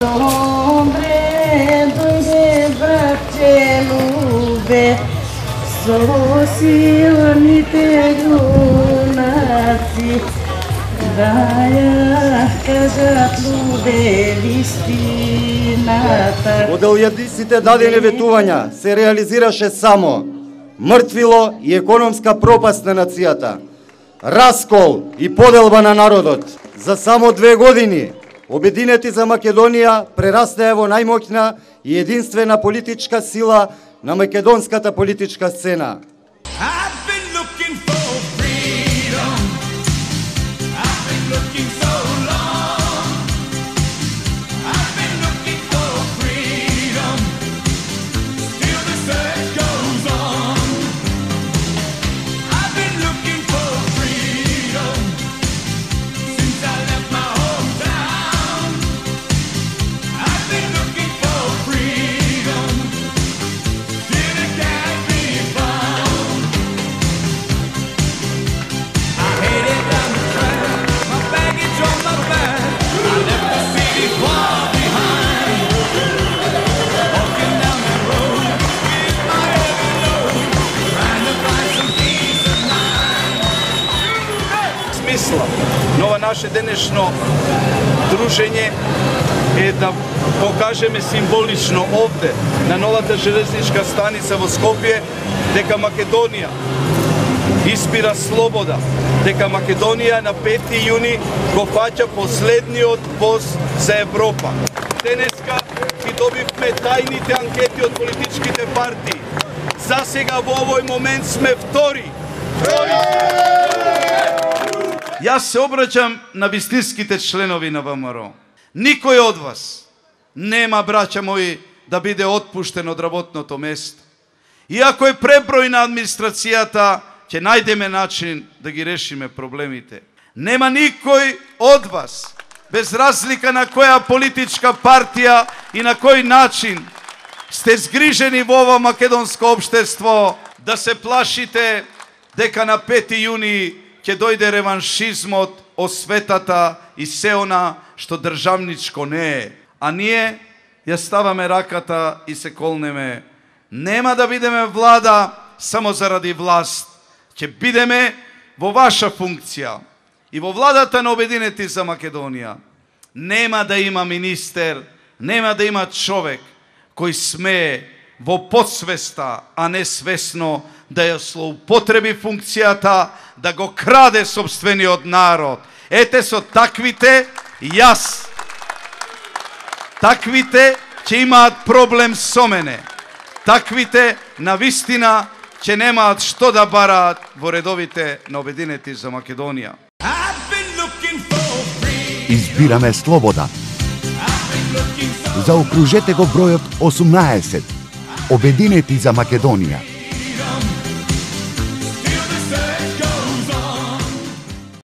Hombre, doјде братче лубе, со силните јунаци, да ја кажат лубе вистината. Во делјадисите дадени ветувања се реализираше само мртвило и економска пропаст на нацијата, раскол и поделба на народот. За само 2 години Обединети за Македонија прерастаа во најмоќна и единствена политичка сила на македонската политичка сцена. Но ова наше денешно дружење е да покажеме символично овде, на новата железничка станица во Скопје, дека Македонија испира слобода, дека Македонија на 5 јуни го фаќа последниот воз за Европа. Денеска ги добивме тајните анкети од политичките партии. За сега во овој момент сме втори. Јас се обраќам на вистинските членови на ВМРО. Никој од вас нема, браќа мои, да биде отпуштен од работното место. Иако е пребројна администрацијата, ќе најдеме начин да ги решиме проблемите. Нема никој од вас, без разлика на која политичка партија и на кој начин сте згрижени во ова македонско општество, да се плашите дека на 5 јуни ќе дојде реваншизмот, осветата и се она што државничко не е. А ние ја ставаме раката и се колнеме. Нема да бидеме влада само заради власт. Ќе бидеме во ваша функција. И во владата на Обединети за Македонија нема да има министер, нема да има човек кој смее во подсвеста, а не свесно, да ја злоупотреби функцијата, да го краде сопствениот народ. Ете со таквите, јас, таквите ќе имаат проблем со мене. Таквите, навистина, ќе немаат што да бараат во редовите на Обединети за Македонија. Избираме слобода. Заокружете го бројот 18. Обединети за Македонија.